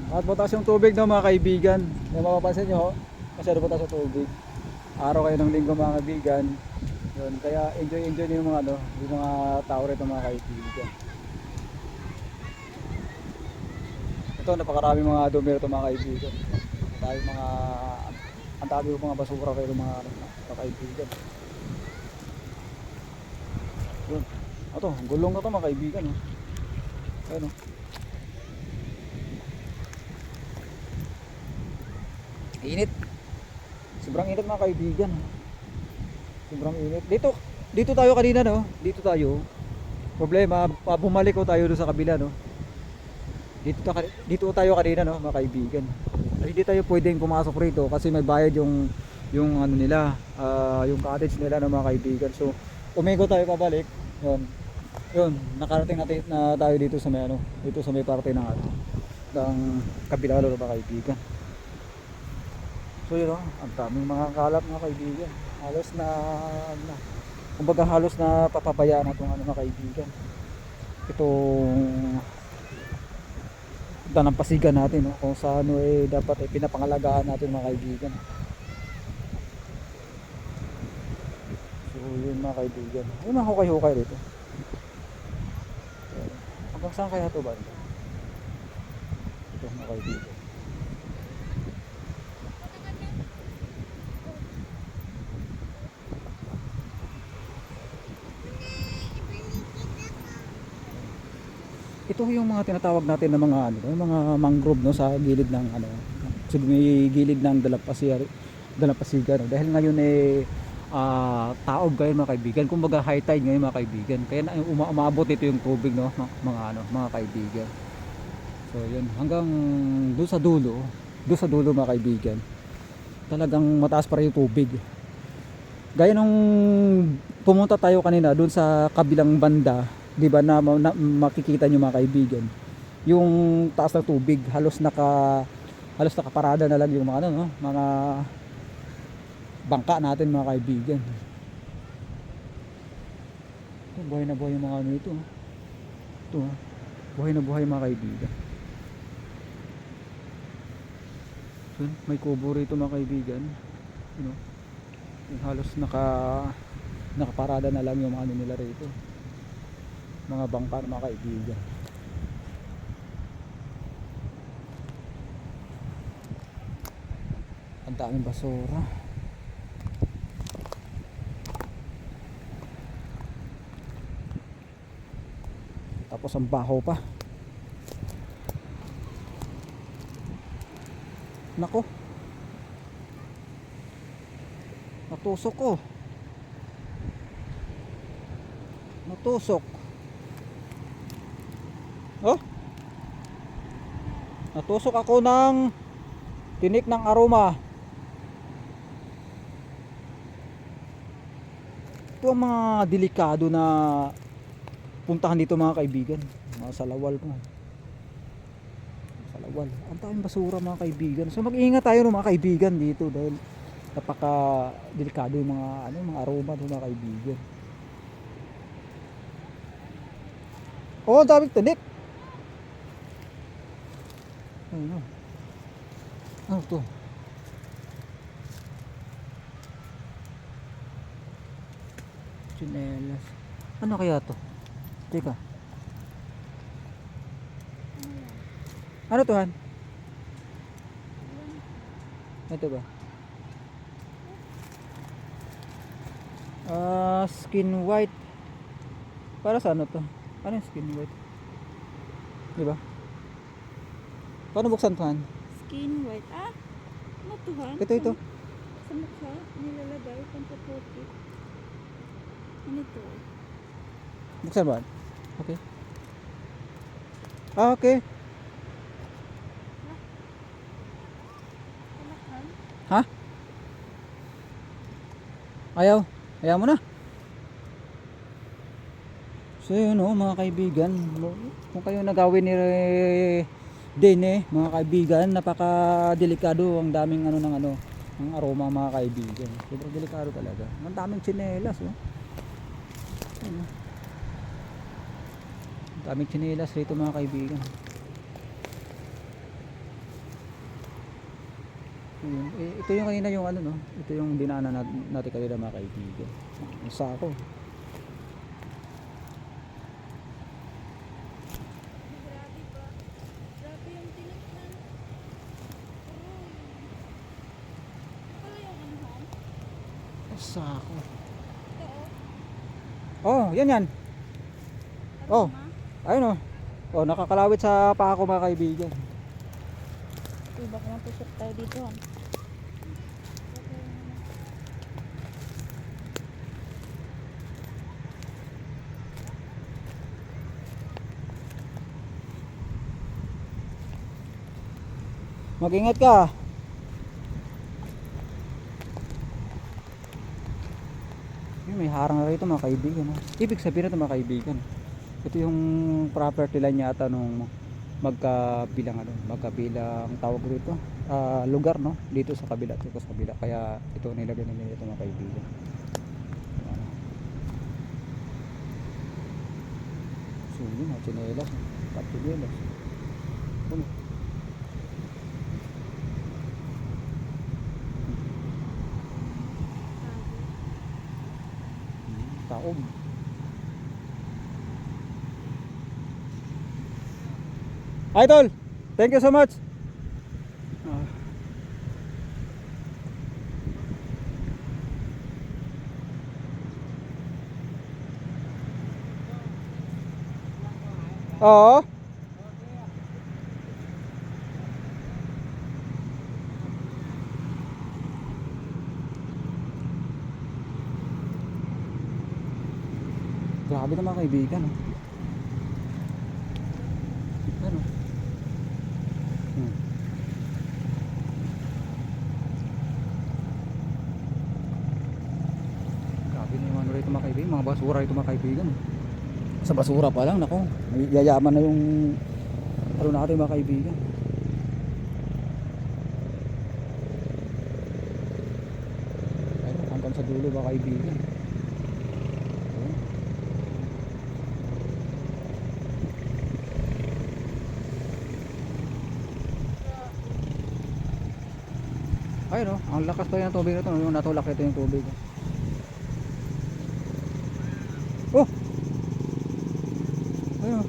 At butas yung tubig no mga kaibigan. Yung mapapansin nyo, masyado butas yung tubig. Araw kayo ng linggo mga kaibigan. Yun, kaya enjoy yung mga ano, yung mga tao rito mga kaibigan. Ito napakarami mga dumi rito mga kaibigan. Tayo mga ang dami yung mga basura rito mga kaibigan. Yun. Ito, gulong na to mga kaibigan. Oh. Ayun oh. Init. Sobrang init mga kaibigan. Sobrang init. Dito tayo kanina no. Dito tayo. Problema, bumalik ko tayo doon sa kabila no. Dito tayo kanina no, mga kaibigan. Hindi tayo pwedeng pumasok rito kasi may bayad yung ano nila, yung cottage nila no, mga kaibigan. So, umiko tayo pabalik. Yun. Yun, nakarating natin na tayo dito sa may ano, dito sa may parte ng ano, ng kabila no, mga kaibigan. So yun oh, ang daming mga kalat mga kaibigan. Halos na kumbaga halos na papabayaan na itong ano mga kaibigan. Itong danampasigan natin no, kung sa ano eh dapat eh pinapangalagaan natin mga kaibigan. So yun mga kaibigan. Ayun mga hukay-hukay dito. Hanggang saan kaya ito ba? Ito mga kaibigan. Ito yung mga tinatawag natin na mga ano, yung mga mangrove no sa gilid ng ano, sa may gilid ng Dalampasigan no. Dahil ngayon eh taob kayo mga kaibigan. Kumbaga high tide ngayon mga kaibigan. Kaya na umabot ito yung tubig no, mga ano, mga kaibigan. So yun, hanggang doon sa dulo mga kaibigan. Talagang mataas pa rin yung tubig. Gaya nung pumunta tayo kanina doon sa kabilang banda, 'di ba na makikita niyo mga kaibigan yung taas ng tubig halos nakaparada na lang yung mga ano no, mga bangka natin mga kaibigan. Ito, buhay na buhay yung mga ano ito. Ito, buhay na buhay mga kaibigan. So, may kubo rito mga kaibigan. You know, yung halos nakaparada na lang yung ano nila rito. Mga bangka mga kaibigan. Ang daming basura. Tapos ang baho pa. Nako. Natusok ko. Natusok. Oh. Natusok ako ng tinik ng aroma. Ito ang mga delikado na puntahan dito mga kaibigan. Mga salawal po. Salawal. Ang daming basura mga kaibigan. So mag-iingat tayo ng mga kaibigan dito dahil napaka delikado yung mga ano, mga aroma ng mga kaibigan. Oh, ang daming tinik. Ano? Ano to? Chinelas. Ano kaya to? Teka. Ano to han? Ito ba? Skin white. Para sa ano to? Ano yung skin white? Diba? Paano buksan to han? Skin white. Ah, matuhan. Ito. Sa mukha, nilalagay, pampaputi. Ano to? Buksan ba? Okay. Ah, okay. Palakan? Ha? Ayaw. Ayaw mo na. So yun oh, mga kaibigan. Kung kayo nagawin ni Dene, mga kaibigan, napaka-delikado ang daming ano ng ano, ang aroma mga kaibigan. Sobrang delikado talaga. Ang daming tsinelas oh. Ano? Ang daming tsinelas rito mga kaibigan. Ito yung kanina yung ano no. Ito yung dinaanan natin kanina mga kaibigan. Yung sako. Grabe ba? Grabe yung tinignan. Pala yung anuhan. Sako. Ito Oh, yan. Oh. Ayun oh. Oh, nakakalawit sa paa ko mga kaibigan. Uy, baka matusok tayo dito. Mag-ingat ka. May harang na rito mga kaibigan. Ibig sabihin na ito mga kaibigan. Ito yung property line yata nung magkabilang tawag rito. Lugar no dito sa kabila, dito sa kabila. Kaya ito nilagay nila ito mga kaibigan. So yun, chinelas. Patinelas. Ano? Taob. Idol, thank you so much. Oo. Grabe naman kaibigan. Ano? Grabe na yung ano rito mga kaibigan. Mga basura rito mga kaibigan. Sa basura pa lang, nako. Yayaman na yung ano natin mga kaibigan. Ayun, hanggang sa dulo mga kaibigan. Ayun oh, ang lakas pa yung tubig na ito. Yung natulak ito yung tubig. Oh! Ayun oh.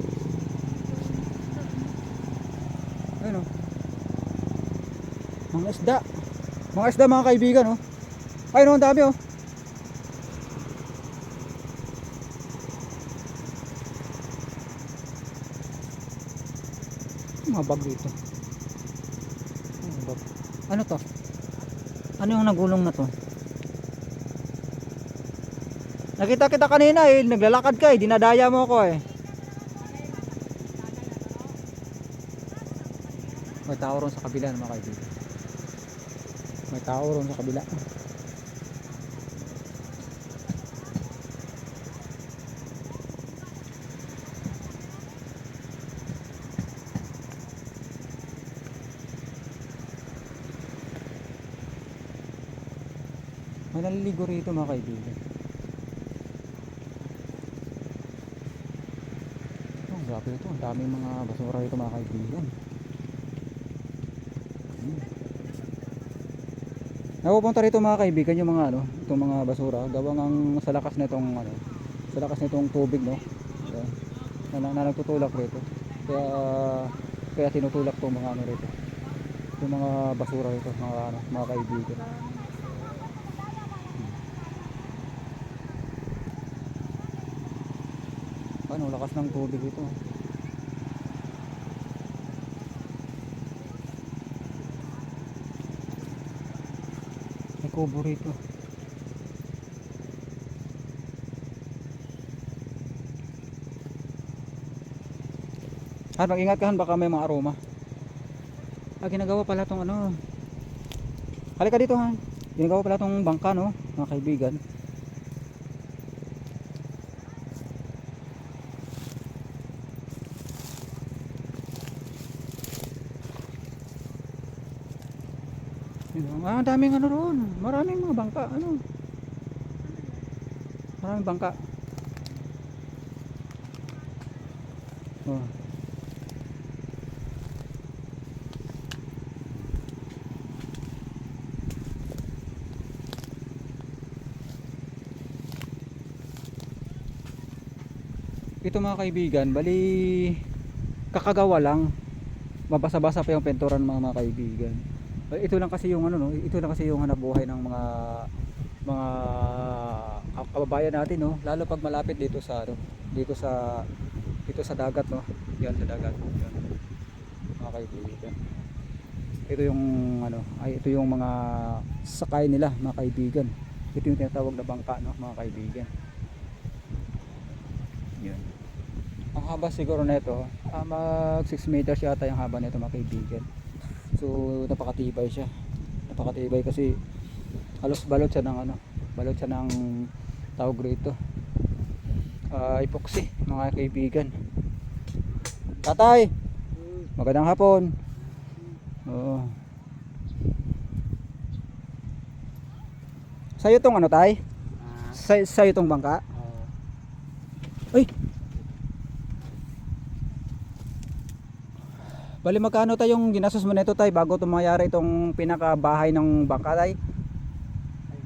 Ayun oh. Mga isda. Mga isda mga kaibigan oh. Ayun oh, ang dami oh. Mga bag dito. Ano to? Ano yung nagulong na to? Nakita kita kanina eh, naglalakad ka eh, dinadaya mo ako eh. May tao ron sa kabila mga kaibigan. May tao ron sa kabila. May naliligo rito mga kaibigan. Oh, grabe ito. Ang daming mga basura rito mga kaibigan. Napupunta rito mga kaibigan yung mga ano, itong mga basura. Gawang ang sa lakas nitong ano, sa lakas nitong tubig no. Na nagtutulak rito. Kaya tinutulak tong mga ano rito. Yung mga basura rito mga ano, mga kaibigan. Ano, lakas ng tubig ito. May kubo rito. Mag-ingat ka han, baka may mga aroma. Ginagawa pala tong ano. Halika dito han. Ginagawa pala tong bangka no, mga kaibigan. Daming ano roon. Maraming mga bangka. Ano? Maraming bangka. Oh. Ito mga kaibigan, bali kakagawa lang. Mabasa-basa pa yung pintura ng mga kaibigan. Ito lang kasi yung ano no, ito lang kasi yung hanap buhay ng mga kababayan natin no, lalo pag malapit dito sa ano, dito sa dagat no. Yan sa dagat. Yan. Mga kaibigan. Ito yung ano, ay ito yung mga sakay nila, mga kaibigan. Ito yung tinatawag na bangka no, mga kaibigan. Yan. Ang haba siguro nito, mag 6 meters yata yung haba nito mga kaibigan. So napakatibay siya. Napakatibay kasi halos balot siya ng ano, balot siya ng tawag rito. Epoxy mga kaibigan. Tatay, magandang hapon. Oo. Sa'yo tong ano tay? Sa'yo tong bangka? Ay! Bali magkano tayong ginastos mo nito tay bago tumayari itong pinakabahay ng bangka tay? Ay,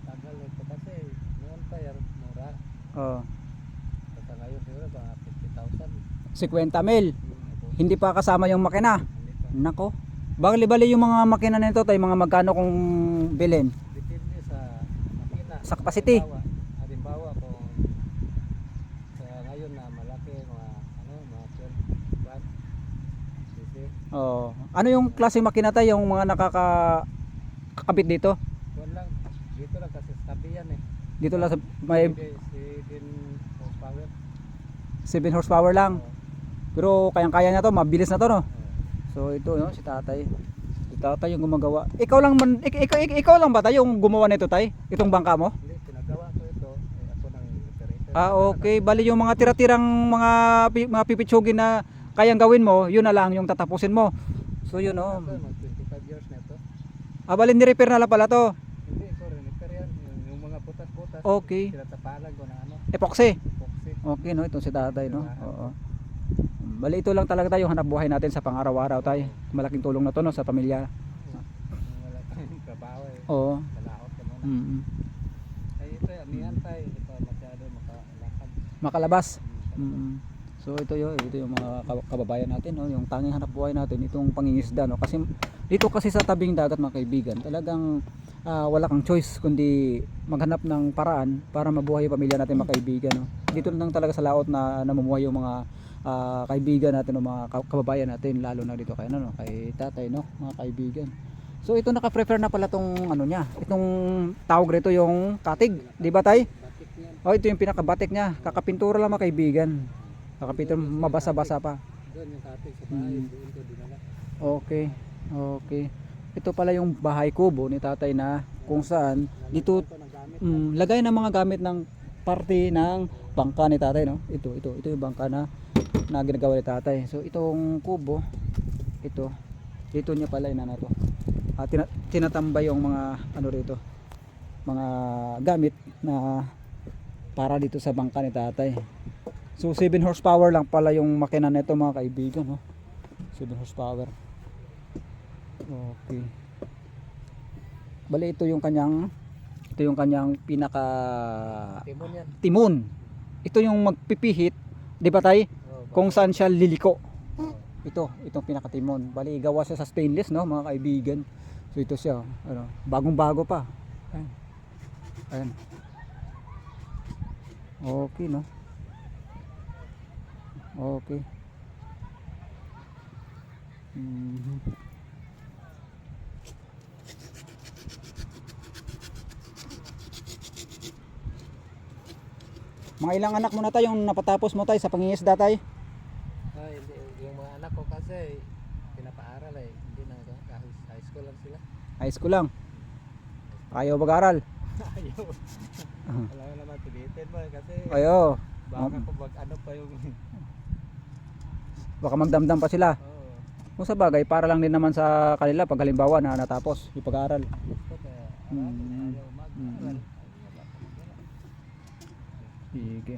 matagal ito kasi noon pa yan, mura. Oo. Basta ngayon siguro mga 50 50,000. mil. Hindi pa kasama yung makina. Hindi pa. Nako. Bali yung mga makina nito tay, mga magkano kung bilhin? Depende sa makina. Sa capacity. Halimbawa kung sa ngayon na malaki, mga ano, mga 12 watt. Kasi, Oo. Ano yung klase makina tay yung mga nakakabit dito? kuwan lang. Dito lang kasi tabi yan eh. Dito lang sa may 7 horsepower. 7 horsepower lang. Oo. Pero kayang-kaya niya to, mabilis na to no. Oo. So ito no, si tatay. Si tatay yung gumagawa. Ikaw lang man, ikaw lang ba tayo yung gumawa nito tay? Itong bangka mo? Hindi, pinagawa ko ito. Eh, ako nang operator. Okay. Bali yung mga tira-tirang mga pipitsugin na kayang gawin mo, yun na lang yung tatapusin mo. So yun no. Ito, mag 25 years na ito. Bali ni-repair na lang pala to. Hindi, ito repair yan. Yung mga butas-butas. Okay. Tinatapalan ko ng ano, Epoxy. epoxy. Okay no, ito si tatay no. Oo. Bali ito lang talaga tayo hanap buhay natin sa pang-araw-araw tay. Malaking tulong na to no sa pamilya. Wala tayong trabaho eh. Oo. Malahot ka muna. Mm. Ay ito, amihan tayo. Hindi pa masyado makalakad. Makalabas. Mm. So ito yung mga kababayan natin no, yung tanging hanap buhay natin itong pangingisda no. Kasi dito kasi sa tabing dagat mga kaibigan, talagang wala kang choice kundi maghanap ng paraan para mabuhay yung pamilya natin mga kaibigan no. Dito lang talaga sa laot na namumuhay yung mga kaibigan natin o mga kababayan natin, lalo na dito kay ano no, kay tatay no, mga kaibigan. So ito naka-prepare na pala tong ano niya, itong tawag rito yung katig, di ba tay? Batik niyan. Oh, ito yung pinakabatik niya, kakapintura lang mga kaibigan. Kakapintura, mabasa-basa pa. Doon yung katik sa bahay. Doon ko dinala. Okay. Okay. Ito pala yung bahay kubo ni tatay na kung saan dito Ito ng gamit. lagay ng mga gamit ng parte ng bangka ni tatay no. Ito yung bangka na ginagawa ni tatay. So itong kubo ito dito niya pala inana to. Tinatambay yung mga ano rito. Mga gamit na para dito sa bangka ni tatay. So 7 horsepower lang pala yung makina nito mga kaibigan no. 7 horsepower. Okay. Bali ito yung kanyang pinaka Timon yan. timon. Ito yung magpipihit, 'di ba tay? Oh, Kung saan siya liliko. Itong pinaka timon. Bali gawa siya sa stainless no, mga kaibigan. So ito siya, ano, bagong-bago pa. Ayan. Ayan. Okay no. Okay. Mga ilang anak mo na tayo yung napatapos mo tayo sa pangingisda tayo? Ay, hindi. Yung mga anak ko kasi pinapaaral eh. Hindi na high school lang sila. High school lang. Ayaw mag-aral. Ayaw. Alam mo naman, pilitin mo kasi Ayaw. baka kung ano pa yung Baka magdamdam pa sila. oo. Kung sa bagay, para lang din naman sa kanila pag halimbawa na natapos yung pag-aaral. Gusto kaya ayaw mag-aral. Sige.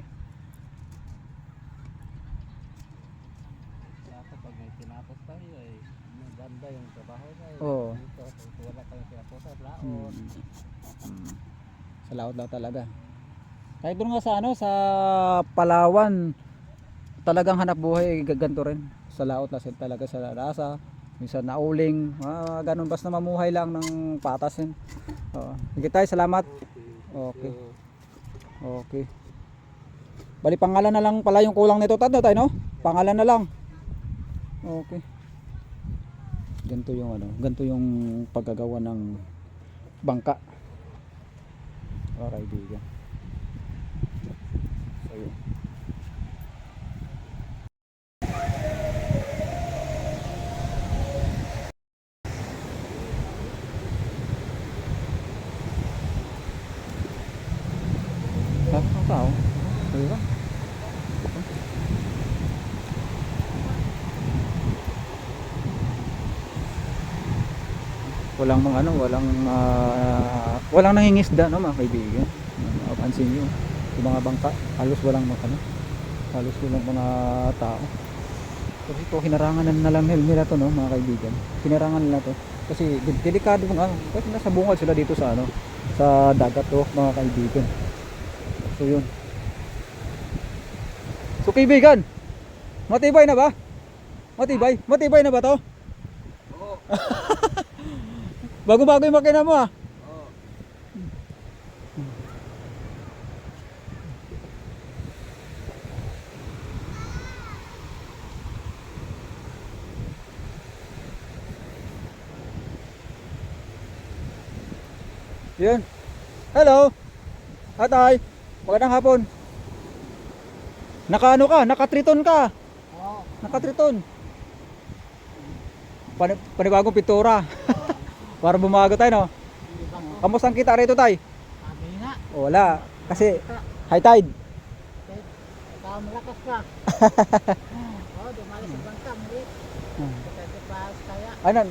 Dapat pag may tinapos tayo ay maganda yung trabaho na eh. Oo. Dito, kung wala tayong tinapos at laon. Sa laot lang talaga. Kahit doon nga sa ano, sa Palawan, talagang hanap buhay ganito rin sa laot na talaga sa lasa, minsan nauling, ganun basta mamuhay lang ng patas yun. Sige tayo, salamat. Okay. Okay. Bali pangalan na lang pala yung kulang nito tayo no? Pangalan na lang. Okay. Ganito yung ganito yung paggagawa ng bangka. Mga kaibigan. So, yun. Ang tao. Diba? Walang mga walang nangingisda no mga kaibigan. Mapansin niyo, yung mga bangka, halos walang halos walang mga tao. Kasi ito hinarangan na lang nila to no mga kaibigan. Hinarangan nila to kasi delikado kasi nasa bungal sila dito sa sa dagat to mga kaibigan. So yun. So kaibigan, matibay na ba? Matibay na ba to? Oo. Bago-bago yung makina mo ah. Oo. Yun. Hello. Atay. Magandang hapon. Naka ka? Naka-triton ka? Oo. Naka-triton. Panibagong pintura. Para bumago tayo no. Kamusta ang kita rito tay? Sabi nga. Wala. Kasi high tide. Ikaw malakas ka. Oo, dumali sa bangka. Muli. Kasi paas kaya. Ano,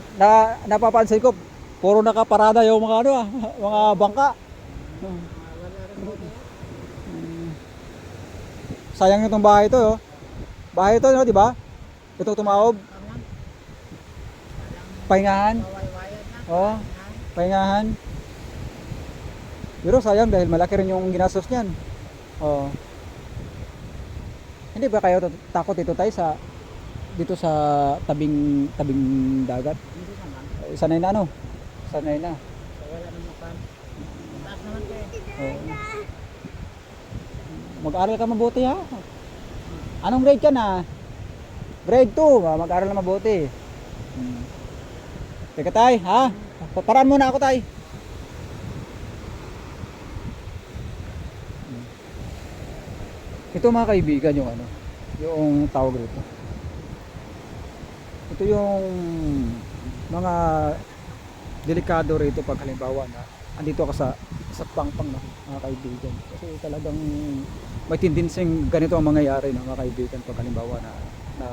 napapansin ko puro nakaparada yung mga mga bangka. Wala rin mo na yan. Sayang itong bahay ito, oh. Bahay ito, no, di ba? Ito tumaob, Parang pahingahan. kaway-wayan na. Oh, pahingahan. Pero sayang dahil malaki rin yung ginastos niyan. Oh. Hindi ba kayo takot dito tayo dito sa tabing dagat? Hindi naman. Sanay na Sanay na. Wala naman pa. Taas naman kayo. Oo. Mag-aral ka mabuti ha. Anong grade ka na? Grade 2, mag-aral na mabuti. Teka tay, ha? Paraan muna ako tay. Ito mga kaibigan yung yung tawag rito. Ito yung mga delikado rito pag halimbawa na andito ka sa pangpang na mga kaibigan. Kasi talagang may tendensyeng ganito ang mangyayari ng mga kaibigan pag halimbawa na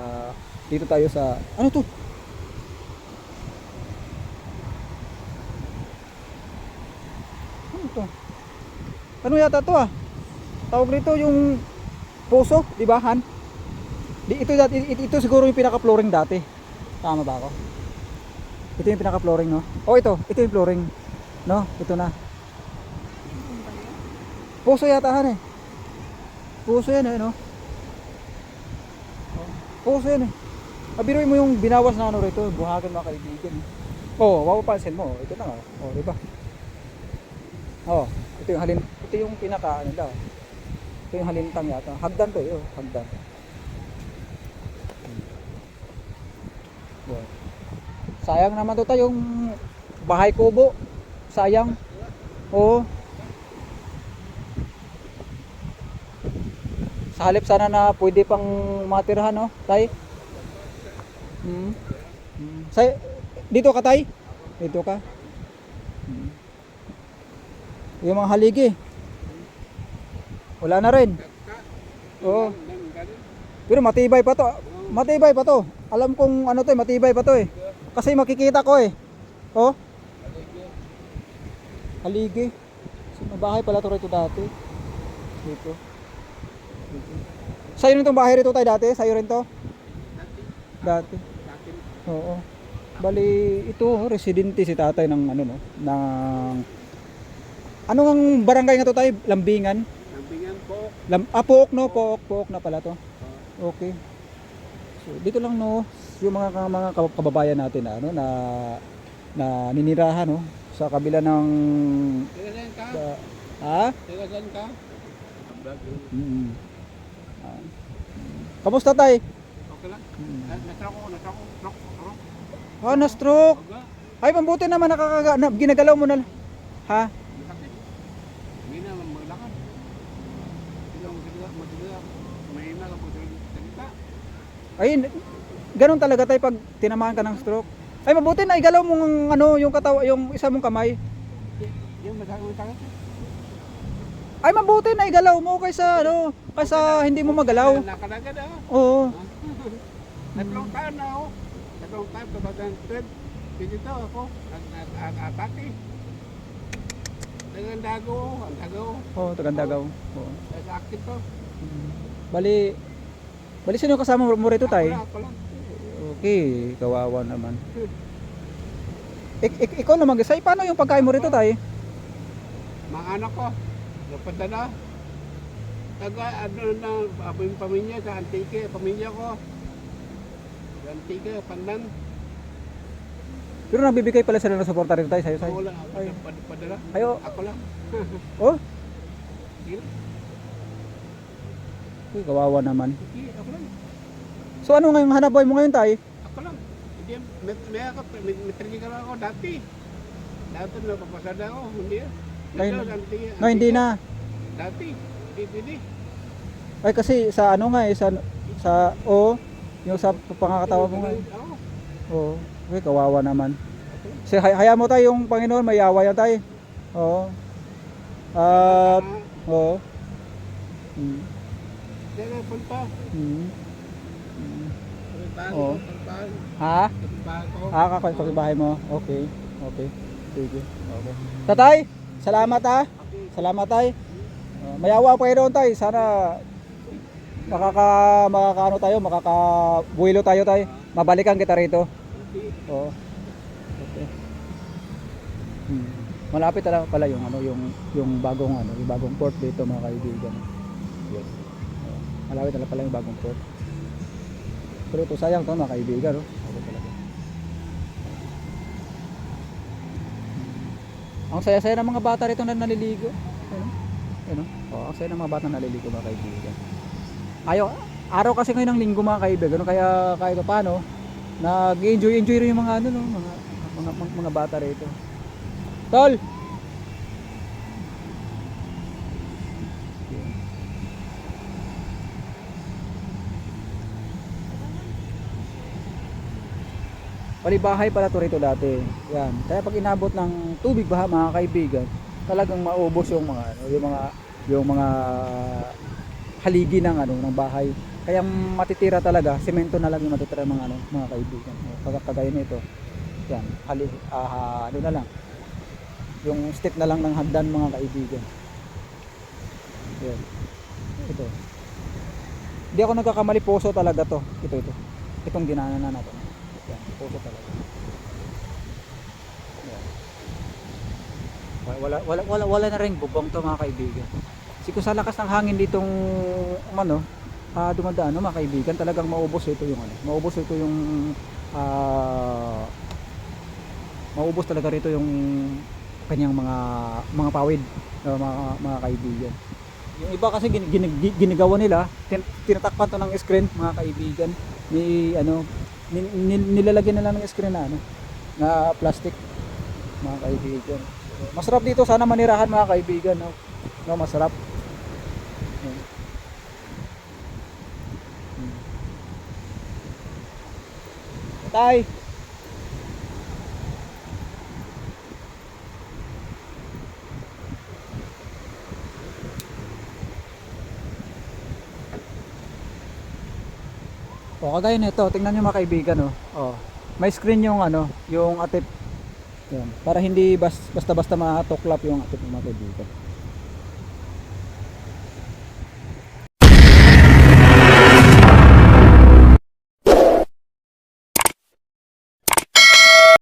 dito tayo sa ano to? Ano to? Ano yata to ah? Tawag rito yung poso, di ba Han? Ito siguro yung pinaka-flooring dati. Tama ba ako? Ito yung pinaka-flooring no? Oh ito yung flooring. No, ito na. Puso yata Han eh. Puso yan eh, no? Puso yan eh. Biruin mo yung binawas na rito, buhagan mga kaibigan. Oh, mapapansin mo, ito na nga. Oh, di ba? Oh, ito yung pinaka nila. Ito yung halintang yata. Hagdan to, hagdan. Wow. Sayang naman to tayong bahay kubo. Sayang. Oo. Sa halip sana na pwede pang matirhan, no? Tay? Say, dito ka, tay? Dito ka? Yung mga haligi. Wala na rin. Oo. Pero matibay pa to. Matibay pa to. Alam kong ano to eh, matibay pa to eh. Kasi makikita ko eh. Oh. Haligi. So, bahay pala to rito dati. Dito. Sa'yo rin itong bahay rito tayo dati? Sa'yo rin to? Dati. Oo. Bali, ito, residente si tatay ng ano no? Ng... Anong barangay nga to tayo? Lambingan? Lambingan po. Pook no? Pook na pala to. Okay. So, dito lang no, yung mga kababayan natin na ano na ninirahan no sa kabila ng Tigasan ka? ha? Tigasan ka? Mm. Ah. Kamusta tay? Okay lang. Nasako. Na stroke. Oga. Ay mabuti naman ginagalaw mo na. Ha? Masakit. Hindi na maglakad. Magsigaw. May na ka po salita. Ay ganun talaga tay pag tinamaan ka ng stroke. Ay mabuti na igalaw mo ng ano yung yung isa mong kamay. Yung masakit. Ay mabuti na igalaw mo kaysa hindi mo magalaw. Nakalagad ako. Oo. Tatlong taon na ako. Tatlong taon, 2012. Dito ako. Atake. Ang dago. Oh, Tagandagaw. Oo. Akit to. Bali sino kasama mo rito tay? Ako lang. Okay, kawawa naman. Ikaw na mag-isay, paano yung pagkain mo rito tay? Mga anak ko. Napadala. Ano na, yung pamilya sa Antique. Pamilya ko. Sa Antique, Pandan. Pero nagbibigay pala sila ng suporta rito tay sa'yo tay. Wala. Ay. Padala. Ayo. Ako lang. Oh, Sige. okay, kawawa naman. Sige, ako lang. So ano ngayong hanap buhay mo ngayon tay? Ako lang. Hindi, may tricycle ako dati. Dati napapasada ako. Hindi. Ngayon- Dito, sa Antique. No, hindi na. Dati. Hindi pwede. Ay kasi sa ano nga yung sa pangakatawa mo nga. Oo. Oo. Okay, kawawa naman. Kasi hayaan mo tayo yung Panginoon, may awa yan tayo. Oo. At oo. Mm. Dito, punta. Mm. Puntahan Oo. ko. Puntahan. Ha? Puntahan ko. Kakakwento sa bahay mo. Okay. Okay. Sige. Okay. Tatay, salamat ha. Salamat tay. May awa pa kayo tay. Sana makakaano tayo, makakabuhilo tayo tay. Mabalikan kita rito. Oo. Okay. Malapit talaga pala yung yung bagong port dito mga kaibigan. Yes. Malapit talaga pala yung bagong port. Pero ito sayang to mga kaibigan, no? Okay talaga. Ang saya-saya ng mga bata rito na naliligo. Ayun. Oh, ang saya ng mga bata na naliligo mga kaibigan. Araw kasi ngayon ng linggo mga kaibigan, kaya kahit paano nag-enjoy rin yung mga mga bata rito. Tol. Palibahay pala to rito dati. Yan. Kaya pag inabot ng tubig baha mga kaibigan, talagang maubos yung mga haligi ng bahay. Kaya matitira talaga, semento na lang yung matitira mga kaibigan. Kagaya nito. Yan, ano na lang. Yung stick na lang ng hagdan mga kaibigan. Yan. Ito. Hindi ako nagkakamali, poso talaga to. Ito. Itong dinaanan na natin. Yan, poso talaga. Yan. Wala na rin bubong to mga kaibigan. Kung sa lakas ng hangin ditong dumadaan mga kaibigan, talagang maubos ito yung maubos talaga rito yung kanyang mga pawid, mga kaibigan. Yung iba kasi ginagawa nila, tinatakpan to ng screen mga kaibigan. Nilalagyan nila ng screen na plastic mga kaibigan. Masarap dito, sana manirahan mga kaibigan, no? Masarap. Tay. Kagaya nito, tingnan niyo mga kaibigan, may screen yung yung atip. Yan, para hindi basta-basta matuklap yung atip ng mga kaibigan.